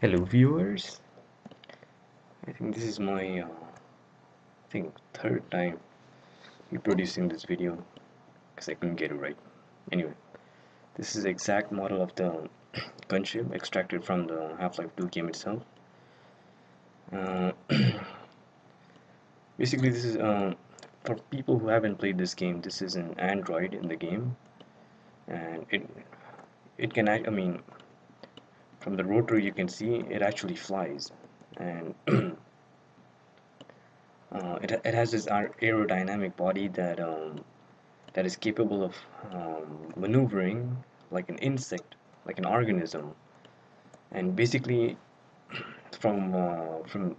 Hello viewers, I think this is my third time reproducing this video because I couldn't get it right. Anyway, this is the exact model of the gunship extracted from the Half-Life 2 game itself. Uh, Basically this is for people who haven't played this game, this is an android in the game, and it can I mean from the rotor you can see it actually flies, and it has this aerodynamic body that is capable of maneuvering like an insect, like an organism. And basically, from uh, from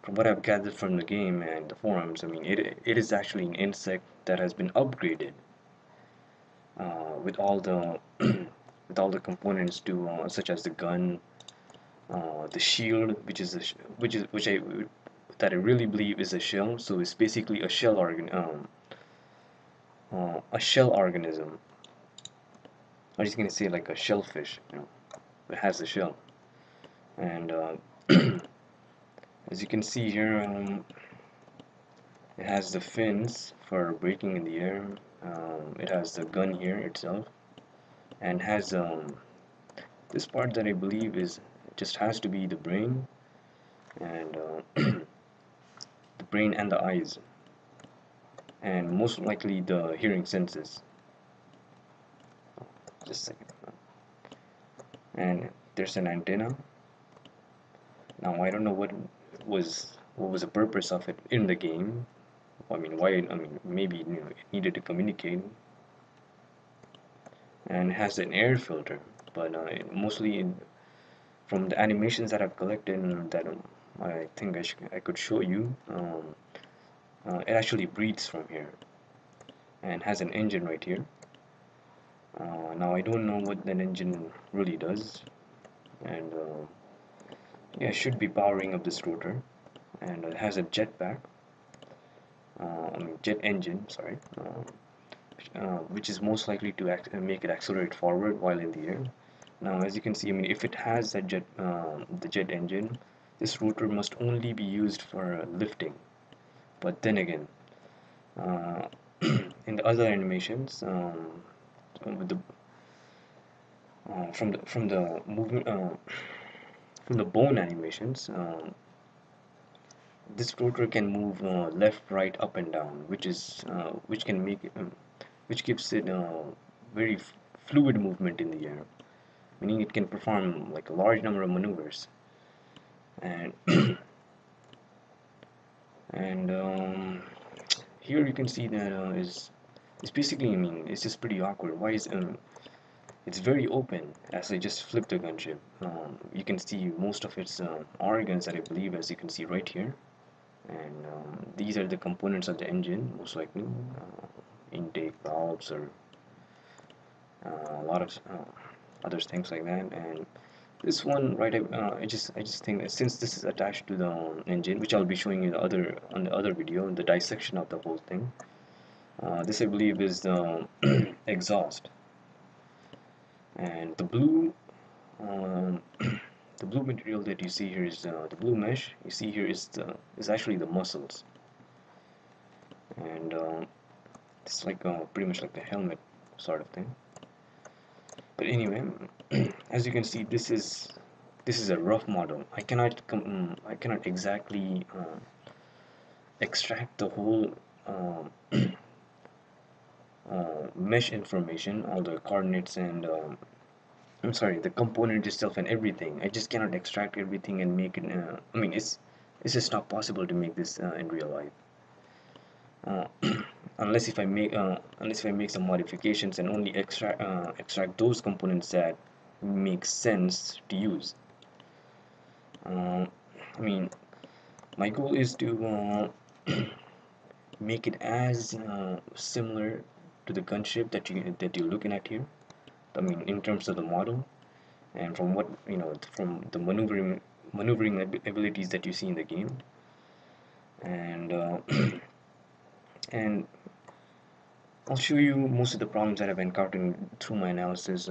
from what I've gathered from the game and the forums, I mean, it is actually an insect that has been upgraded with all the with all the components to such as the gun, the shield, which is which I that I really believe is a shell. So it's basically a shell organism. I was just gonna say like a shellfish, it has a shell. And as you can see here, it has the fins for braking in the air. It has the gun here itself, and has this part that I believe is just has to be the brain, and the brain and the eyes, and most likely the hearing senses. Just a second. And there's an antenna. Now I don't know what was the purpose of it in the game. I mean, why? I mean, maybe it needed to communicate, and has an air filter. But mostly from the animations that I've collected, that I think I could show you, it actually breathes from here and has an engine right here. Now I don't know what that engine really does, and yeah, it should be powering up this rotor, and it has a jetpack. I mean jet engine, sorry, which is most likely to make it accelerate forward while in the air. Now, as you can see, I mean, if it has that the jet engine, this rotor must only be used for lifting. But then again, uh, in the other animations, with the from the movement from the bone animations, this rotor can move left, right, up, and down, which can make it, which gives it very fluid movement in the air, meaning it can perform like a large number of maneuvers. And and here you can see that it's basically, I mean, it's just pretty awkward. Why is it's very open as I just flip the gunship. You can see most of its organs that I believe, as you can see right here, and these are the components of the engine, most likely intake valves or a lot of other things like that. And this one, right? I just think that since this is attached to the engine, which I'll be showing you the other on the other video, the dissection of the whole thing. This I believe is the exhaust, and the blue, um, the blue material that you see here is the blue mesh. You see here is actually the muscles, and it's like pretty much like the helmet sort of thing. But anyway, as you can see, this is a rough model. I cannot exactly extract the whole mesh information, all the coordinates and I'm sorry, the component itself and everything. I just cannot extract everything and make it. I mean, it's just not possible to make this in real life. Uh, unless if I make some modifications and only extract those components that make sense to use. Uh, I mean, my goal is to make it as similar to the gunship that you're looking at here. I mean, in terms of the model, and from what from the maneuvering abilities that you see in the game, and and I'll show you most of the problems that I've encountered through my analysis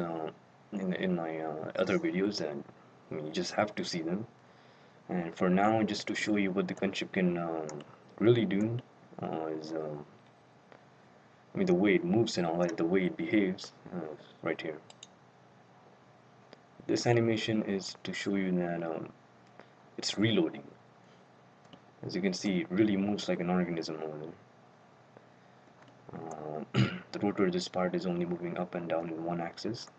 in my other videos, and I mean, you just have to see them. And for now, just to show you what the gunship can really do, is I mean the way it moves and all that, the way it behaves, right here. This animation is to show you that it's reloading. As you can see, it really moves like an organism over there. The rotor of this part is only moving up and down in one axis,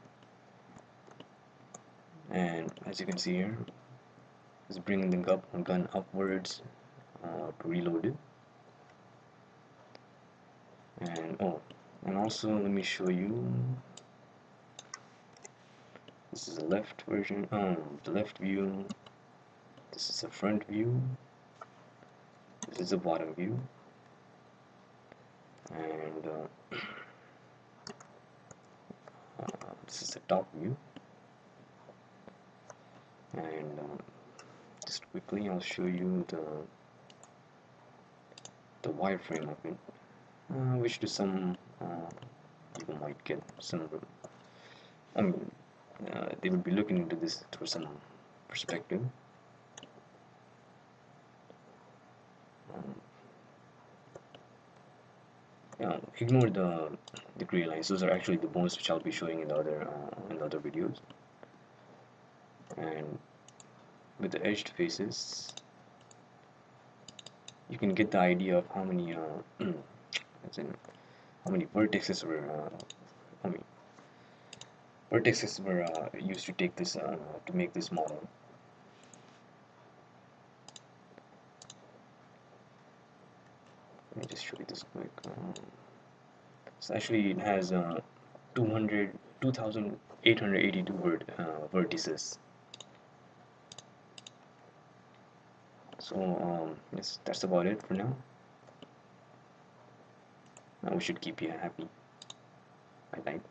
and as you can see here, it's bringing the gun upwards to reload it. And and also let me show you. This is the left version. The left view. This is the front view. This is the bottom view, and this is the top view. And just quickly, I'll show you the wireframe of it, which to some people might get some. I mean, they would be looking into this through some perspective. Ignore the gray lines. Those are actually the bones which I'll be showing in the other videos. And with the edged faces, you can get the idea of how many as in how many vertices were I mean vertices were used to take this to make this model. Let me just show you this quick. So actually, it has 2,882 vertices. So yes, that's about it for now. Now we should keep you happy. Bye bye.